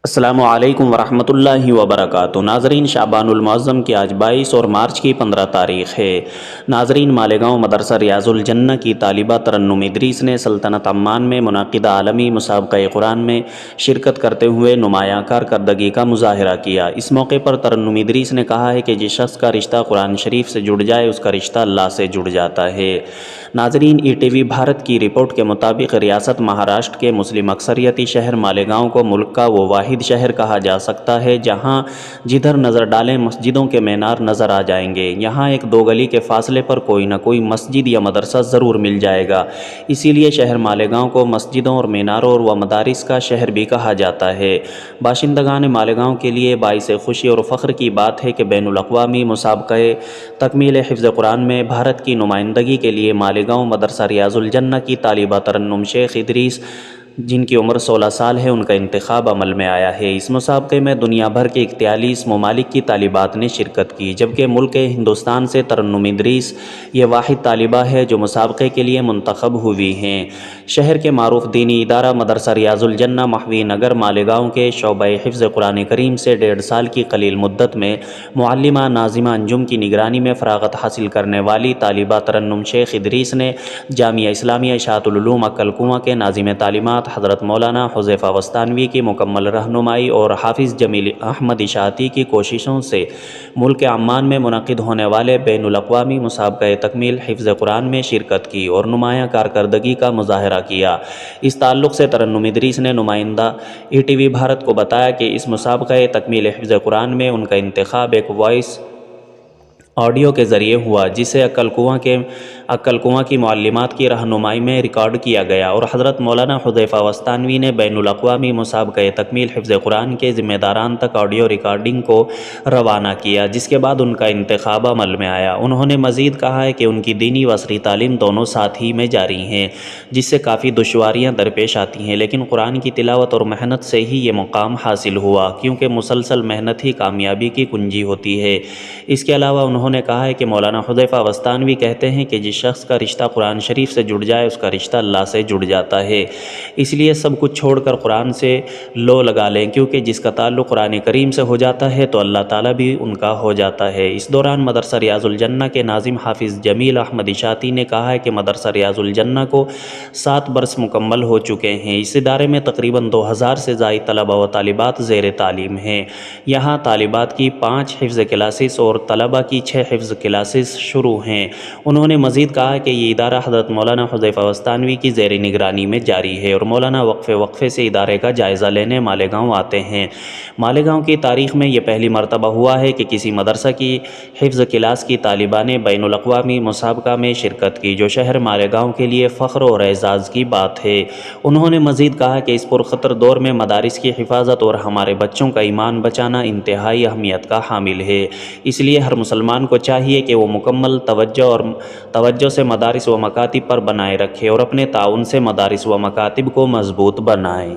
السلام علیکم ورحمۃ اللہ وبرکاتہ۔ ناظرین، شعبان المعظم کی آج 22 اور مارچ کی 15 تاریخ ہے۔ ناظرین، مالیگاؤں مدرسہ ریاض الجنہ کی طالبہ ترنم ادریس نے سلطنت عمان میں منعقدہ عالمی مسابقہ قرآن میں شرکت کرتے ہوئے نمایاں کارکردگی کا مظاہرہ کیا۔ اس موقع پر ترنم ادریس نے کہا ہے کہ جس شخص کا رشتہ قرآن شریف سے جڑ جائے اس کا رشتہ اللہ سے جڑ جاتا ہے۔ ناظرین، ای ٹی وی بھارت کی رپورٹ کے مطابق ریاست مہاراشٹر کے مسلم اکثریتی شہر مالیگاؤں کو ملک کا وہ واحد شہر کہا جا سکتا ہے جہاں جدھر نظر ڈالیں مسجدوں کے مینار نظر آ جائیں گے۔ یہاں ایک دو گلی کے فاصلے پر کوئی نہ کوئی مسجد یا مدرسہ ضرور مل جائے گا۔ اسی لیے شہر مالیگاؤں کو مسجدوں اور میناروں و مدارس کا شہر بھی کہا جاتا ہے۔ باشندگان مالیگاؤں کے لیے باعث خوشی اور فخر کی بات ہے کہ بین الاقوامی مسابقہ تکمیل حفظ قرآن میں بھارت کی نمائندگی کے لیے مالیگاؤں مدرسہ ریاض الجنہ کی طالبہ ترنم شیخ ادریس، جن کی عمر 16 سال ہے، ان کا انتخاب عمل میں آیا ہے۔ اس مسابقے میں دنیا بھر کے 41 ممالک کی طالبات نے شرکت کی، جبکہ ملک ہندوستان سے ترنم ادریس یہ واحد طالبہ ہے جو مسابقے کے لیے منتخب ہوئی ہیں۔ شہر کے معروف دینی ادارہ مدرسہ ریاض الجنہ محوی نگر مالیگاؤں کے شعبہ حفظ قرآن کریم سے 1.5 سال کی قلیل مدت میں معلمہ ناظمہ انجم کی نگرانی میں فراغت حاصل کرنے والی طالبہ ترنم شیخ ادریس نے جامعہ اسلامیہ اشاعت العلوم عقل کنواں کے ناظم تعلیمات حضرت مولانا حذیفہ وسطانوی کی مکمل رہنمائی اور حافظ جمیل احمد اشاعتی کی کوششوں سے ملک عمان میں منعقد ہونے والے بین الاقوامی مسابقہ تکمیل حفظ قرآن میں شرکت کی اور نمایاں کارکردگی کا مظاہرہ کیا۔ اس تعلق سے ترنم ادریس نے نمائندہ ای ٹی وی بھارت کو بتایا کہ اس مسابقہ تکمیل حفظ قرآن میں ان کا انتخاب ایک وائس آڈیو کے ذریعے ہوا، جسے عقل کنواں کی معلمات کی رہنمائی میں ریکارڈ کیا گیا اور حضرت مولانا حذیفہ وسطانوی نے بین الاقوامی مسابقہ تکمیل حفظ قرآن کے ذمہ داران تک آڈیو ریکارڈنگ کو روانہ کیا، جس کے بعد ان کا انتخاب عمل میں آیا۔ انہوں نے مزید کہا ہے کہ ان کی دینی و عصری تعلیم دونوں ساتھ ہی میں جاری ہیں، جس سے کافی دشواریاں درپیش آتی ہیں، لیکن قرآن کی تلاوت اور محنت سے ہی یہ مقام حاصل ہوا، کیونکہ مسلسل محنت ہی کامیابی کی کنجی ہوتی ہے۔ اس کے علاوہ انہوں نے کہا ہے کہ مولانا حذیفہ وسطانوی کہتے ہیں کہ جس شخص کا رشتہ قرآن شریف سے جڑ جائے اس کا رشتہ اللہ سے جڑ جاتا ہے، اس لیے سب کچھ چھوڑ کر قرآن سے لو لگا لیں، کیونکہ جس کا تعلق قرآن کریم سے ہو جاتا ہے تو اللہ تعالیٰ بھی ان کا ہو جاتا ہے۔ اس دوران مدرسہ ریاض الجنہ کے ناظم حافظ جمیل احمد اشاعتی نے کہا ہے کہ مدرسہ ریاض الجنہ کو 7 برس مکمل ہو چکے ہیں۔ اس ادارے میں تقریباً 2000 سے زائد طلبہ و طالبات زیر تعلیم ہیں۔ یہاں طالبات کی 5 حفظ کلاسز اور طلبہ کی 6 حفظ کلاسز شروع ہیں۔ انہوں نے مزید کہا کہ یہ ادارہ حضرت مولانا حذیفہ وسطانوی کی زیر نگرانی میں جاری ہے اور مولانا وقفے سے ادارے کا جائزہ لینے مالیگاؤں آتے ہیں۔ مالیگاؤں کی تاریخ میں یہ پہلی مرتبہ ہوا ہے کہ کسی مدرسہ کی حفظ کلاس کی طالبہ نے بین الاقوامی مسابقہ میں شرکت کی، جو شہر مالیگاؤں کے لیے فخر اور اعزاز کی بات ہے۔ انہوں نے مزید کہا کہ اس پرخطر دور میں مدارس کی حفاظت اور ہمارے بچوں کا ایمان بچانا انتہائی اہمیت کا حامل ہے، اس لیے ہر مسلمان کو چاہیے کہ وہ مکمل توجہ سے مدارس و مکاتب پر بنائے رکھے اور اپنے تعاون سے مدارس و مکاتب کو مضبوط بنائے۔